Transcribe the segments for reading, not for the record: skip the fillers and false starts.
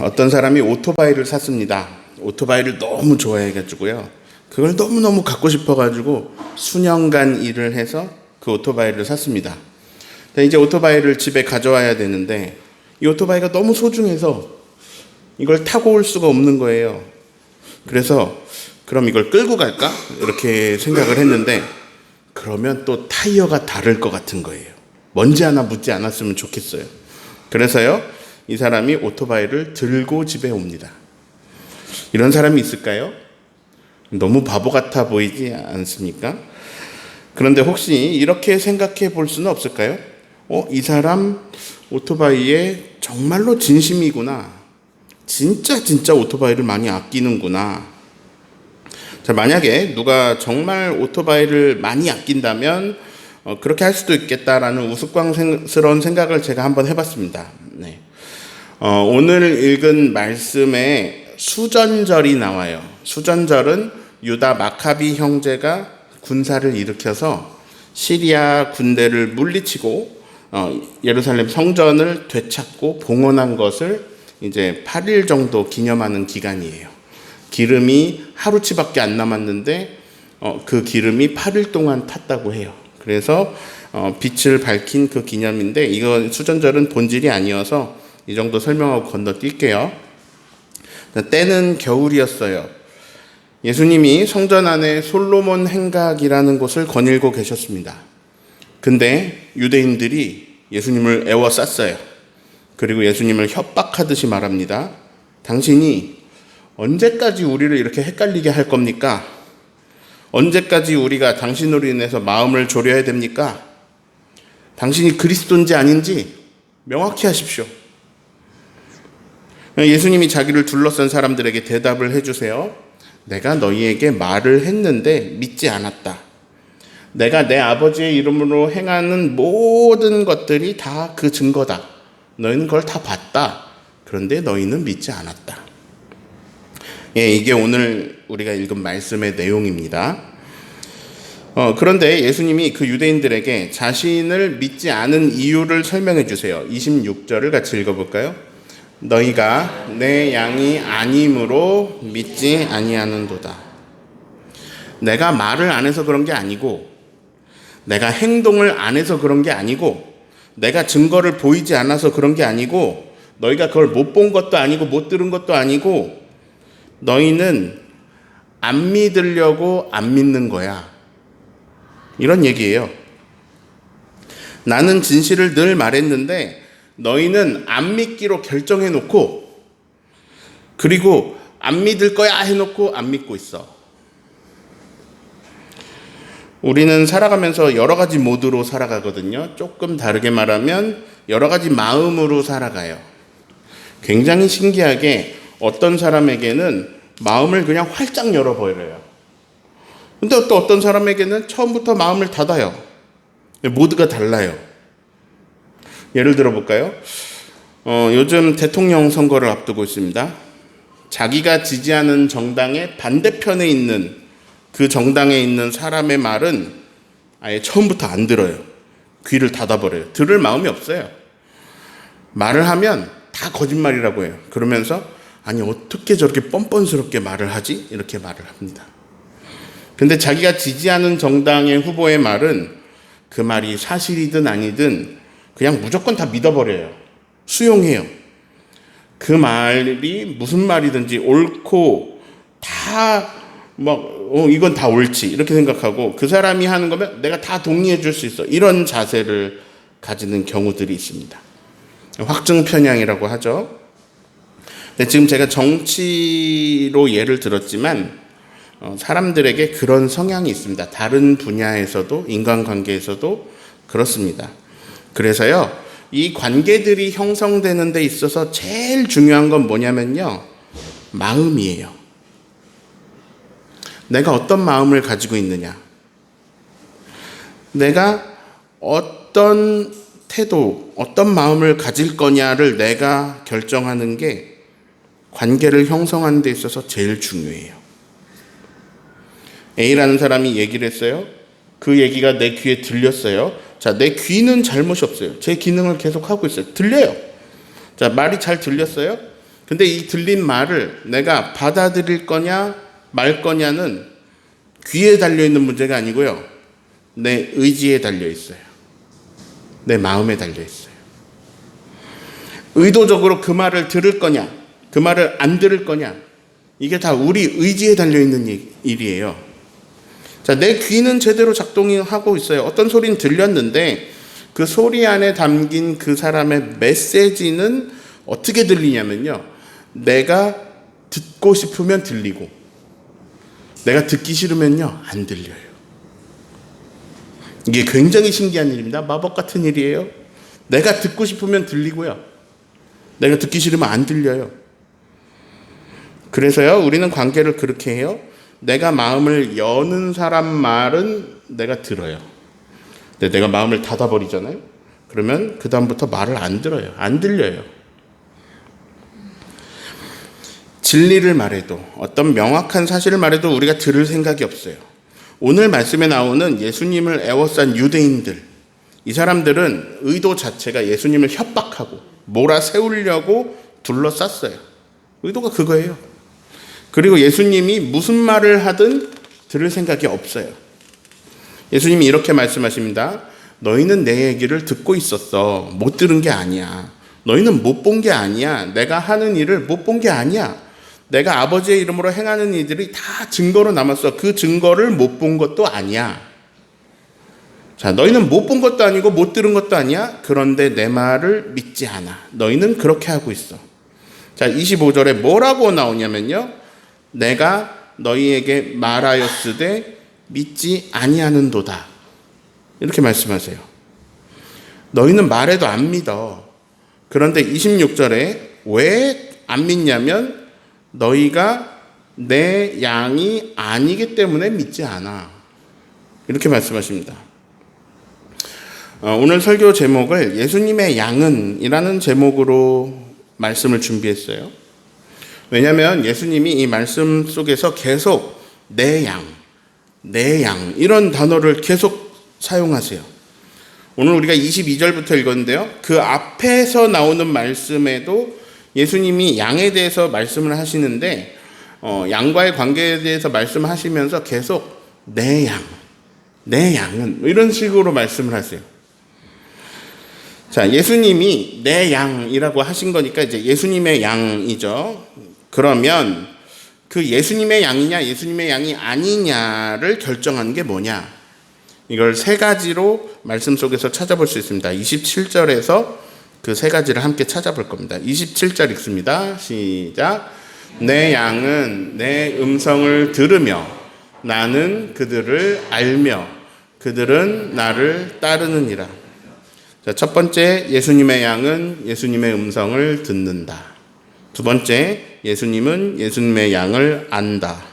어떤 사람이 오토바이를 샀습니다. 오토바이를 너무 좋아해가지고요. 그걸 너무너무 갖고 싶어가지고 수년간 일을 해서 그 오토바이를 샀습니다. 근데 이제 오토바이를 집에 가져와야 되는데 이 오토바이가 너무 소중해서 이걸 타고 올 수가 없는 거예요. 그래서 그럼 이걸 끌고 갈까? 이렇게 생각을 했는데 그러면 또 타이어가 다를 것 같은 거예요. 먼지 하나 묻지 않았으면 좋겠어요. 그래서요, 이 사람이 오토바이를 들고 집에 옵니다. 이런 사람이 있을까요? 너무 바보 같아 보이지 않습니까? 그런데 혹시 이렇게 생각해 볼 수는 없을까요? 이 사람 오토바이에 정말로 진심이구나. 진짜 오토바이를 많이 아끼는구나. 자, 만약에 누가 정말 오토바이를 많이 아낀다면 그렇게 할 수도 있겠다라는 우스꽝스러운 생각을 제가 한번 해봤습니다. 네. 오늘 읽은 말씀에 수전절이 나와요. 수전절은 유다 마카비 형제가 군사를 일으켜서 시리아 군대를 물리치고 예루살렘 성전을 되찾고 봉헌한 것을 이제 8일 정도 기념하는 기간이에요. 기름이 하루치밖에 안 남았는데 그 기름이 8일 동안 탔다고 해요. 그래서 빛을 밝힌 그 기념인데 이건 수전절은 본질이 아니어서 이 정도 설명하고 건너뛸게요. 때는 겨울이었어요. 예수님이 성전 안에 솔로몬 행각이라는 곳을 거닐고 계셨습니다. 근데 유대인들이 예수님을 애워쌌어요. 그리고 예수님을 협박하듯이 말합니다. 당신이 언제까지 우리를 이렇게 헷갈리게 할 겁니까? 언제까지 우리가 당신으로 인해서 마음을 졸여야 됩니까? 당신이 그리스도인지 아닌지 명확히 하십시오. 예수님이 자기를 둘러싼 사람들에게 대답을 해주세요. 내가 너희에게 말을 했는데 믿지 않았다. 내가 내 아버지의 이름으로 행하는 모든 것들이 다 그 증거다. 너희는 그걸 다 봤다. 그런데 너희는 믿지 않았다. 이게 오늘 우리가 읽은 말씀의 내용입니다. 그런데 예수님이 그 유대인들에게 자신을 믿지 않은 이유를 설명해 주세요. 26절을 같이 읽어볼까요? 너희가 내 양이 아님으로 믿지 아니하는도다. 내가 말을 안 해서 그런 게 아니고, 내가 행동을 안 해서 그런 게 아니고, 내가 증거를 보이지 않아서 그런 게 아니고, 너희가 그걸 못 본 것도 아니고 못 들은 것도 아니고, 너희는 안 믿으려고 안 믿는 거야. 이런 얘기예요. 나는 진실을 늘 말했는데 너희는 안 믿기로 결정해 놓고 그리고 안 믿을 거야 해놓고 안 믿고 있어. 우리는 살아가면서 여러 가지 모드로 살아가거든요. 조금 다르게 말하면 여러 가지 마음으로 살아가요. 굉장히 신기하게 어떤 사람에게는 마음을 그냥 활짝 열어버려요. 근데 또 어떤 사람에게는 처음부터 마음을 닫아요. 모두가 달라요. 예를 들어 볼까요? 요즘 대통령 선거를 앞두고 있습니다. 자기가 지지하는 정당의 반대편에 있는 그 정당에 있는 사람의 말은 아예 처음부터 안 들어요. 귀를 닫아버려요. 들을 마음이 없어요. 말을 하면 다 거짓말이라고 해요. 그러면서 아니 어떻게 저렇게 뻔뻔스럽게 말을 하지? 이렇게 말을 합니다. 근데 자기가 지지하는 정당의 후보의 말은 그 말이 사실이든 아니든 그냥 무조건 다 믿어버려요. 수용해요. 그 말이 무슨 말이든지 옳고 다 이건 다 옳지 이렇게 생각하고 그 사람이 하는 거면 내가 다 동의해 줄 수 있어. 이런 자세를 가지는 경우들이 있습니다. 확증 편향이라고 하죠. 근데 지금 제가 정치로 예를 들었지만 사람들에게 그런 성향이 있습니다. 다른 분야에서도 인간관계에서도 그렇습니다. 그래서요, 이 관계들이 형성되는 데 있어서 제일 중요한 건 뭐냐면요, 마음이에요. 내가 어떤 마음을 가지고 있느냐, 내가 어떤 태도, 어떤 마음을 가질 거냐를 내가 결정하는 게 관계를 형성하는 데 있어서 제일 중요해요. A라는 사람이 얘기를 했어요. 그 얘기가 내 귀에 들렸어요. 자, 내 귀는 잘못이 없어요. 제 기능을 계속 하고 있어요. 들려요. 자, 말이 잘 들렸어요. 근데 이 들린 말을 내가 받아들일 거냐 말 거냐는 귀에 달려있는 문제가 아니고요. 내 의지에 달려있어요. 내 마음에 달려있어요. 의도적으로 그 말을 들을 거냐 그 말을 안 들을 거냐, 이게 다 우리 의지에 달려있는 일이에요. 자, 내 귀는 제대로 작동하고 있어요. 어떤 소리는 들렸는데 그 소리 안에 담긴 그 사람의 메시지는 어떻게 들리냐면요, 내가 듣고 싶으면 들리고 내가 듣기 싫으면요 안 들려요. 이게 굉장히 신기한 일입니다. 마법 같은 일이에요. 내가 듣고 싶으면 들리고요, 내가 듣기 싫으면 안 들려요. 그래서요, 우리는 관계를 그렇게 해요. 내가 마음을 여는 사람 말은 내가 들어요. 근데 내가 마음을 닫아버리잖아요. 그러면 그 다음부터 말을 안 들어요. 안 들려요. 진리를 말해도, 어떤 명확한 사실을 말해도 우리가 들을 생각이 없어요. 오늘 말씀에 나오는 예수님을 애워싼 유대인들, 이 사람들은 의도 자체가 예수님을 협박하고 몰아세우려고 둘러쌌어요. 의도가 그거예요. 그리고 예수님이 무슨 말을 하든 들을 생각이 없어요. 예수님이 이렇게 말씀하십니다. 너희는 내 얘기를 듣고 있었어. 못 들은 게 아니야. 너희는 못 본 게 아니야. 내가 하는 일을 못 본 게 아니야. 내가 아버지의 이름으로 행하는 일들이 다 증거로 남았어. 그 증거를 못 본 것도 아니야. 자, 너희는 못 본 것도 아니고 못 들은 것도 아니야. 그런데 내 말을 믿지 않아. 너희는 그렇게 하고 있어. 자, 25절에 뭐라고 나오냐면요, 내가 너희에게 말하였으되 믿지 아니하는도다, 이렇게 말씀하세요. 너희는 말해도 안 믿어. 그런데 26절에 왜 안 믿냐면 너희가 내 양이 아니기 때문에 믿지 않아, 이렇게 말씀하십니다. 오늘 설교 제목을 예수님의 양은 이라는 제목으로 말씀을 준비했어요. 왜냐하면 예수님이 이 말씀 속에서 계속 내 양, 내 양 이런 단어를 계속 사용하세요. 오늘 우리가 22절부터 읽었는데요, 그 앞에서 나오는 말씀에도 예수님이 양에 대해서 말씀을 하시는데 양과의 관계에 대해서 말씀하시면서 계속 내 양, 내 양은 이런 식으로 말씀을 하세요. 자, 예수님이 내 양이라고 하신 거니까 이제 예수님의 양이죠. 그러면 그 예수님의 양이냐 예수님의 양이 아니냐를 결정하는 게 뭐냐, 이걸 세 가지로 말씀 속에서 찾아볼 수 있습니다. 27절에서 그 세 가지를 함께 찾아볼 겁니다. 27절 읽습니다. 시작. 내 양은 내 음성을 들으며 나는 그들을 알며 그들은 나를 따르느니라. 자, 첫 번째, 예수님의 양은 예수님의 음성을 듣는다. 두 번째, 예수님은 예수님의 양을 안다.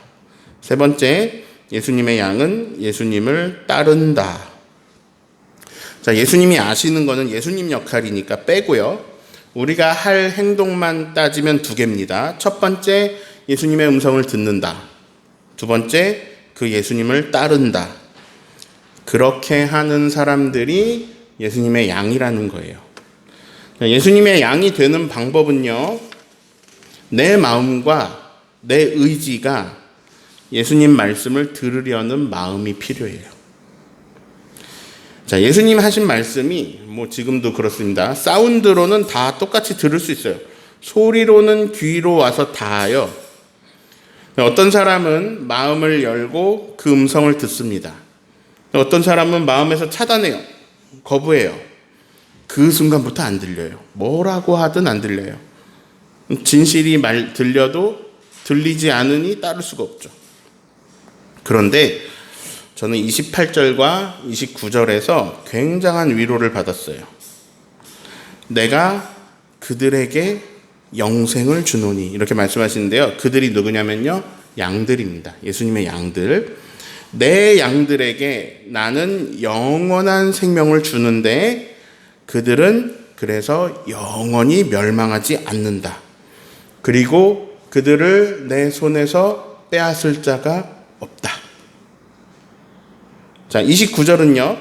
세 번째, 예수님의 양은 예수님을 따른다. 자, 예수님이 아시는 거는 예수님 역할이니까 빼고요. 우리가 할 행동만 따지면 두 개입니다. 첫 번째, 예수님의 음성을 듣는다. 두 번째, 그 예수님을 따른다. 그렇게 하는 사람들이 예수님의 양이라는 거예요. 예수님의 양이 되는 방법은요, 내 마음과 내 의지가 예수님 말씀을 들으려는 마음이 필요해요. 자, 예수님 하신 말씀이 뭐 지금도 그렇습니다. 사운드로는 다 똑같이 들을 수 있어요. 소리로는 귀로 와서 닿아요. 어떤 사람은 마음을 열고 그 음성을 듣습니다. 어떤 사람은 마음에서 차단해요. 거부해요. 그 순간부터 안 들려요. 뭐라고 하든 안 들려요. 진실이 들려도 들리지 않으니 따를 수가 없죠. 그런데 저는 28절과 29절에서 굉장한 위로를 받았어요. 내가 그들에게 영생을 주노니, 이렇게 말씀하시는데요. 그들이 누구냐면요, 양들입니다. 예수님의 양들. 내 양들에게 나는 영원한 생명을 주는데 그들은 그래서 영원히 멸망하지 않는다. 그리고 그들을 내 손에서 빼앗을 자가 없다. 자, 29절은요,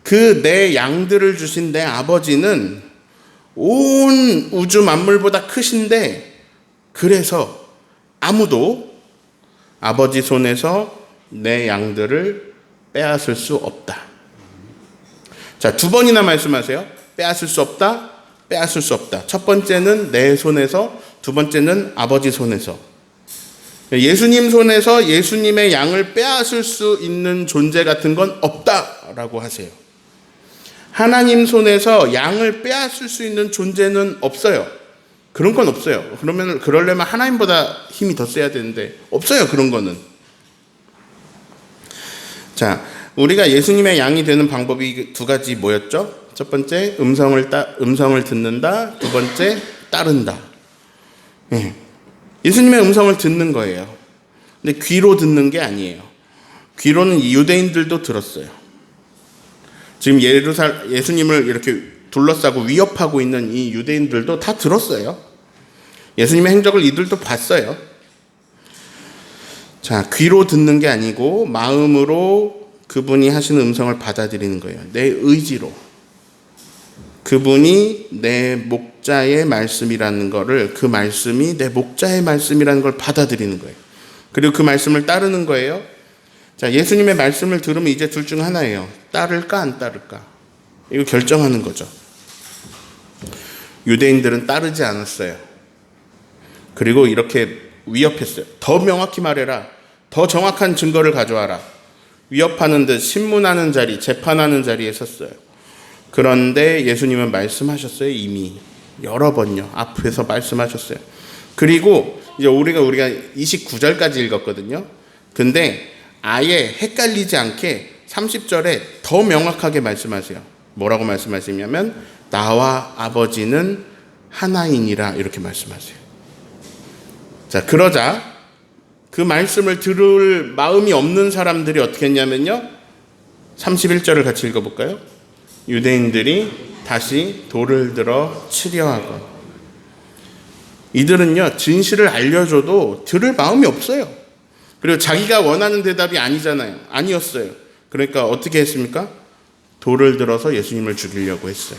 그 내 양들을 주신 내 아버지는 온 우주 만물보다 크신데 그래서 아무도 아버지 손에서 내 양들을 빼앗을 수 없다. 자, 두 번이나 말씀하세요. 빼앗을 수 없다, 빼앗을 수 없다. 첫 번째는 내 손에서, 두 번째는 아버지 손에서. 예수님 손에서 예수님의 양을 빼앗을 수 있는 존재 같은 건 없다라고 하세요. 하나님 손에서 양을 빼앗을 수 있는 존재는 없어요. 그런 건 없어요. 그러려면 하나님보다 힘이 더 세야 되는데 없어요. 그런 거는. 자, 우리가 예수님의 양이 되는 방법이 두 가지 뭐였죠? 첫 번째, 음성을 듣는다. 두 번째, 따른다. 예수님의 음성을 듣는 거예요. 근데 귀로 듣는 게 아니에요. 귀로는 유대인들도 들었어요. 지금 예수님을 이렇게 둘러싸고 위협하고 있는 이 유대인들도 다 들었어요. 예수님의 행적을 이들도 봤어요. 자, 귀로 듣는 게 아니고 마음으로 그분이 하시는 음성을 받아들이는 거예요. 내 의지로. 그분이 내 목자의 말씀이라는 거를, 그 말씀이 내 목자의 말씀이라는 걸 받아들이는 거예요. 그리고 그 말씀을 따르는 거예요. 자, 예수님의 말씀을 들으면 이제 둘 중 하나예요. 따를까 안 따를까. 이거 결정하는 거죠. 유대인들은 따르지 않았어요. 그리고 이렇게 위협했어요. 더 명확히 말해라. 더 정확한 증거를 가져와라. 위협하는 듯 신문하는 자리, 재판하는 자리에 섰어요. 그런데 예수님은 말씀하셨어요. 이미 여러 번요. 앞에서 말씀하셨어요. 그리고 이제 우리가 29절까지 읽었거든요. 근데 아예 헷갈리지 않게 30절에 더 명확하게 말씀하세요. 뭐라고 말씀하시냐면 나와 아버지는 하나이니라 이렇게 말씀하세요. 자, 그러자 그 말씀을 들을 마음이 없는 사람들이 어떻게 했냐면요. 31절을 같이 읽어볼까요? 유대인들이 다시 돌을 들어 치려 하고. 이들은요, 진실을 알려줘도 들을 마음이 없어요. 그리고 자기가 원하는 대답이 아니잖아요. 아니었어요. 그러니까 어떻게 했습니까? 돌을 들어서 예수님을 죽이려고 했어요.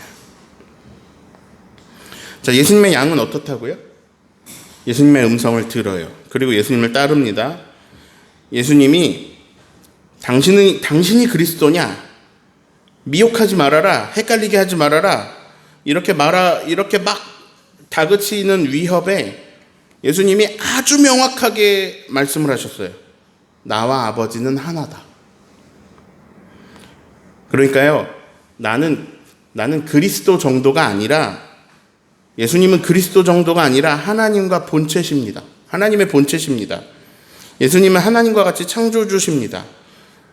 자, 예수님의 양은 어떻다고요? 예수님의 음성을 들어요. 그리고 예수님을 따릅니다. 예수님이 당신이 그리스도냐? 미혹하지 말아라. 헷갈리게 하지 말아라. 이렇게 막 다그치는 위협에 예수님이 아주 명확하게 말씀을 하셨어요. 나와 아버지는 하나다. 그러니까요, 나는 그리스도 정도가 아니라, 예수님은 그리스도 정도가 아니라 하나님과 본체십니다. 하나님의 본체십니다. 예수님은 하나님과 같이 창조주십니다.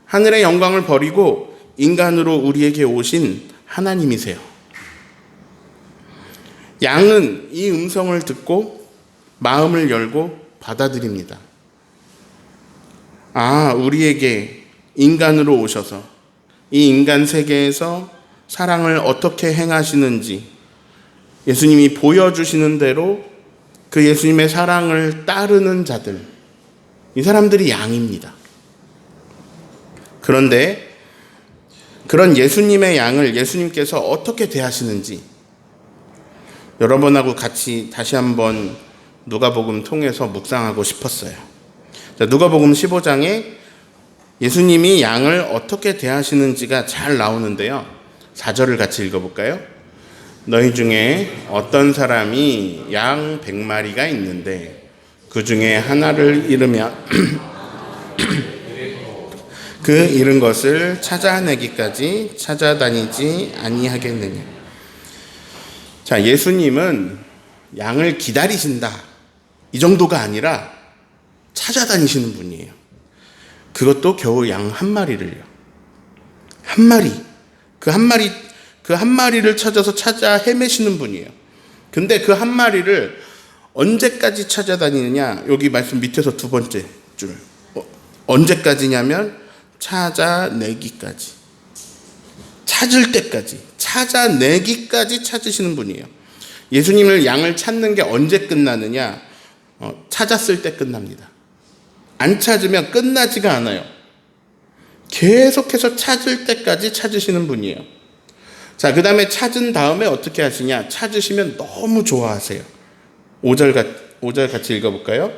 하늘의 영광을 버리고 인간으로 우리에게 오신 하나님이세요. 양은 이 음성을 듣고 마음을 열고 받아들입니다. 아, 우리에게 인간으로 오셔서 이 인간 세계에서 사랑을 어떻게 행하시는지 예수님이 보여주시는 대로 그 예수님의 사랑을 따르는 자들, 이 사람들이 양입니다. 그런데 그런 예수님의 양을 예수님께서 어떻게 대하시는지 여러분하고 같이 다시 한번 누가복음 통해서 묵상하고 싶었어요. 자, 누가복음 15장에 예수님이 양을 어떻게 대하시는지가 잘 나오는데요. 4절을 같이 읽어볼까요? 너희 중에 어떤 사람이 양 100마리가 있는데 그 중에 하나를 잃으면 그 잃은 것을 찾아내기까지 찾아다니지 아니하겠느냐. 자, 예수님은 양을 기다리신다, 이 정도가 아니라 찾아다니시는 분이에요. 그것도 겨우 양 한 마리를요. 한 마리. 그 한 마리를 찾아서 찾아 헤매시는 분이에요. 근데 그 한 마리를 언제까지 찾아다니느냐? 여기 말씀 밑에서 두 번째 줄. 언제까지냐면 찾아내기까지. 찾을 때까지. 찾아내기까지 찾으시는 분이에요. 예수님을 양을 찾는 게 언제 끝나느냐? 찾았을 때 끝납니다. 안 찾으면 끝나지가 않아요. 계속해서 찾을 때까지 찾으시는 분이에요. 자, 그 다음에 찾은 다음에 어떻게 하시냐? 찾으시면 너무 좋아하세요. 5절 5절 같이 읽어볼까요?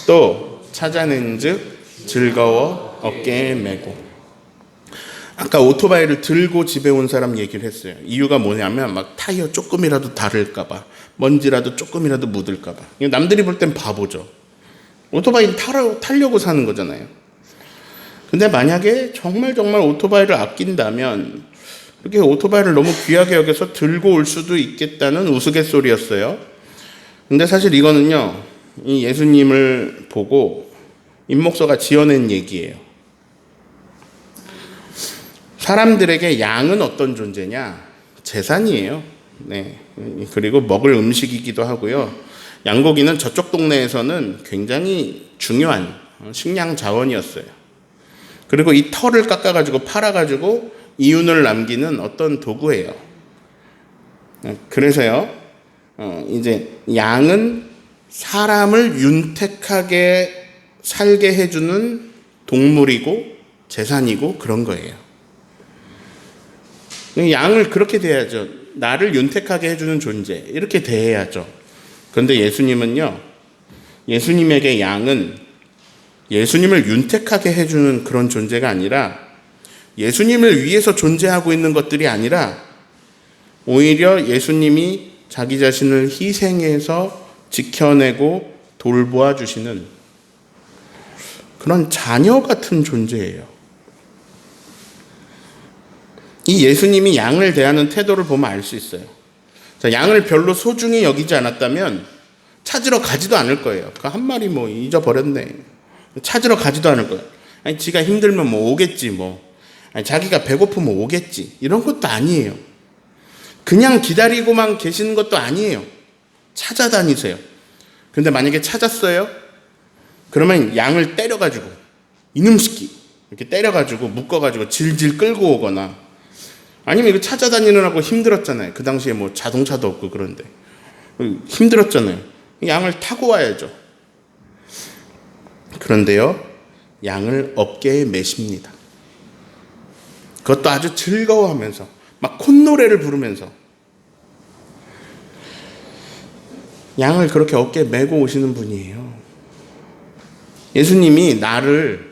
또 찾아낸 즉 즐거워 어깨에 메고. 아까 오토바이를 들고 집에 온 사람 얘기를 했어요. 이유가 뭐냐면 막 타이어 조금이라도 다를까봐, 먼지라도 조금이라도 묻을까봐. 남들이 볼 땐 바보죠. 오토바이 타려고 사는 거잖아요. 근데 만약에 정말 오토바이를 아낀다면 이렇게 오토바이를 너무 귀하게 여겨서 들고 올 수도 있겠다는 우스갯소리였어요. 근데 사실 이거는요, 이 예수님을 보고 임목서가 지어낸 얘기예요. 사람들에게 양은 어떤 존재냐? 재산이에요. 네. 그리고 먹을 음식이기도 하고요. 양고기는 저쪽 동네에서는 굉장히 중요한 식량 자원이었어요. 그리고 이 털을 깎아가지고 팔아가지고 이윤을 남기는 어떤 도구예요. 그래서요, 이제 양은 사람을 윤택하게 살게 해주는 동물이고 재산이고 그런 거예요. 양을 그렇게 대해야죠. 나를 윤택하게 해주는 존재, 이렇게 대해야죠. 그런데 예수님은요, 예수님에게 양은 예수님을 윤택하게 해주는 그런 존재가 아니라, 예수님을 위해서 존재하고 있는 것들이 아니라, 오히려 예수님이 자기 자신을 희생해서 지켜내고 돌보아 주시는 그런 자녀 같은 존재예요. 이 예수님이 양을 대하는 태도를 보면 알 수 있어요. 자, 양을 별로 소중히 여기지 않았다면 찾으러 가지도 않을 거예요. 그 한 마리 뭐 잊어버렸네. 찾으러 가지도 않을 거예요. 아니, 지가 힘들면 뭐 오겠지 뭐. 아니, 자기가 배고프면 오겠지. 이런 것도 아니에요. 그냥 기다리고만 계시는 것도 아니에요. 찾아다니세요. 근데 만약에 찾았어요? 그러면 양을 때려가지고, 이놈 새끼 이렇게 때려가지고 묶어가지고 질질 끌고 오거나, 아니면 이거 찾아다니느라고 힘들었잖아요. 그 당시에 뭐 자동차도 없고 그런데 힘들었잖아요. 양을 타고 와야죠. 그런데요, 양을 어깨에 메십니다. 그것도 아주 즐거워하면서 막 콧노래를 부르면서 양을 그렇게 어깨에 메고 오시는 분이에요. 예수님이 나를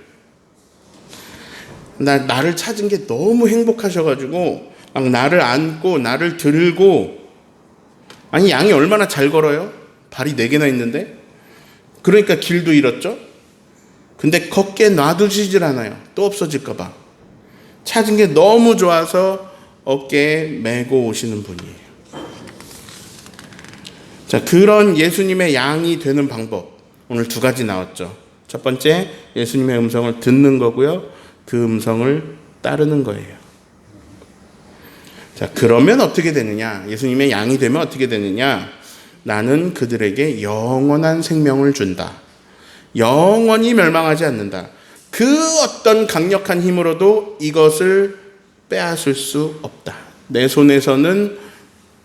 찾은 게 너무 행복하셔가지고 막 나를 안고 나를 들고, 아니 양이 얼마나 잘 걸어요? 발이 4개나 있는데. 그러니까 길도 잃었죠. 근데 걷게 놔두시질 않아요. 또 없어질까 봐. 찾은 게 너무 좋아서 어깨에 메고 오시는 분이에요. 자, 그런 예수님의 양이 되는 방법, 오늘 2가지 나왔죠. 첫 번째, 예수님의 음성을 듣는 거고요. 그 음성을 따르는 거예요. 자, 그러면 어떻게 되느냐? 예수님의 양이 되면 어떻게 되느냐? 나는 그들에게 영원한 생명을 준다. 영원히 멸망하지 않는다. 그 어떤 강력한 힘으로도 이것을 빼앗을 수 없다. 내 손에서는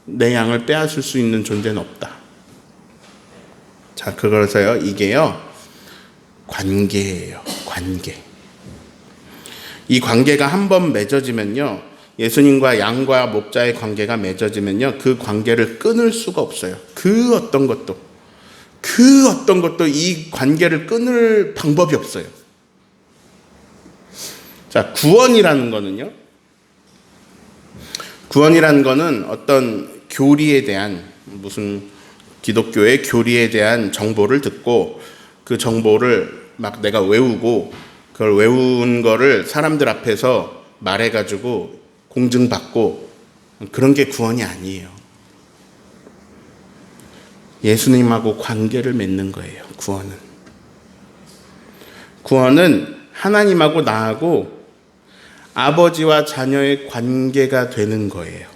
내 양을 빼앗을 수 있는 존재는 없다. 자, 그래서요, 이게요, 관계예요. 관계. 이 관계가 한번 맺어지면요, 예수님과 양과 목자의 관계가 맺어지면요, 그 관계를 끊을 수가 없어요. 그 어떤 것도 이 관계를 끊을 방법이 없어요. 자, 구원이라는 거는 어떤 교리에 대한, 무슨 기독교의 교리에 대한 정보를 듣고 그 정보를 막 내가 외우고 그걸 외운 거를 사람들 앞에서 말해가지고 공증받고, 그런 게 구원이 아니에요. 예수님하고 관계를 맺는 거예요. 구원은 하나님하고 나하고 아버지와 자녀의 관계가 되는 거예요.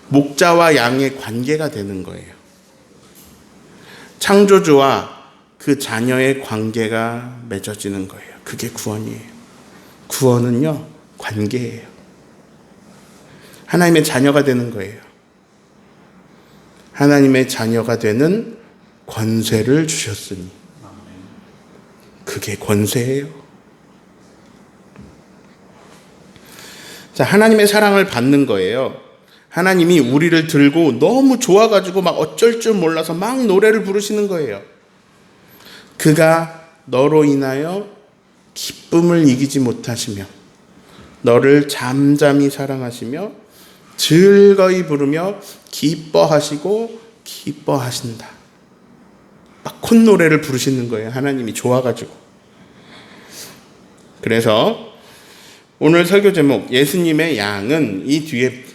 목자와 양의 관계가 되는 거예요. 창조주와 그 자녀의 관계가 맺어지는 거예요. 그게 구원이에요. 구원은요, 관계예요. 하나님의 자녀가 되는 거예요. 하나님의 자녀가 되는 권세를 주셨으니, 그게 권세예요. 자, 하나님의 사랑을 받는 거예요. 하나님이 우리를 들고 너무 좋아가지고 막 어쩔 줄 몰라서 막 노래를 부르시는 거예요. 그가 너로 인하여 기쁨을 이기지 못하시며 너를 잠잠히 사랑하시며 즐거이 부르며 기뻐하시고 기뻐하신다. 막 콧노래를 부르시는 거예요. 하나님이 좋아가지고. 그래서 오늘 설교 제목 예수님의 양은 이 뒤에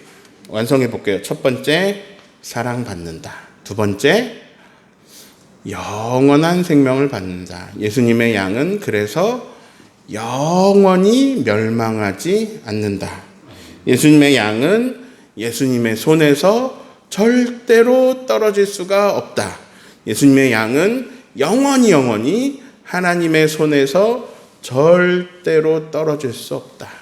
완성해 볼게요. 첫 번째, 사랑받는다. 두 번째, 영원한 생명을 받는다. 예수님의 양은 그래서 영원히 멸망하지 않는다. 예수님의 양은 예수님의 손에서 절대로 떨어질 수가 없다. 예수님의 양은 영원히 하나님의 손에서 절대로 떨어질 수 없다.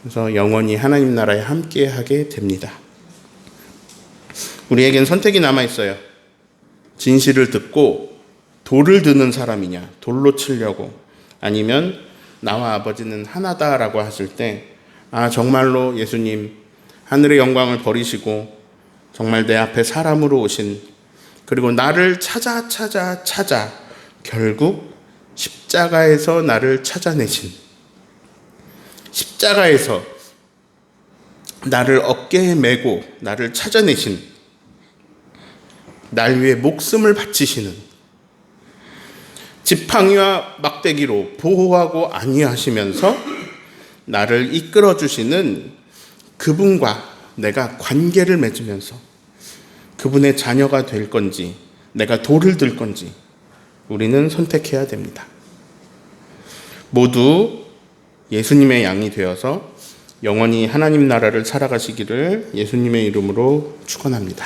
그래서 영원히 하나님 나라에 함께하게 됩니다. 우리에겐 선택이 남아 있어요. 진실을 듣고 돌을 드는 사람이냐, 돌로 치려고, 아니면 나와 아버지는 하나다라고 하실 때, 정말로 예수님 하늘의 영광을 버리시고 정말 내 앞에 사람으로 오신, 그리고 나를 찾아 결국 십자가에서 나를 찾아내신, 십자가에서 나를 어깨에 메고 나를 찾아내신, 날 위해 목숨을 바치시는, 지팡이와 막대기로 보호하고 안위하시면서 나를 이끌어 주시는 그분과 내가 관계를 맺으면서 그분의 자녀가 될 건지 내가 돌을 들 건지 우리는 선택해야 됩니다. 모두 예수님의 양이 되어서 영원히 하나님 나라를 살아가시기를 예수님의 이름으로 축원합니다.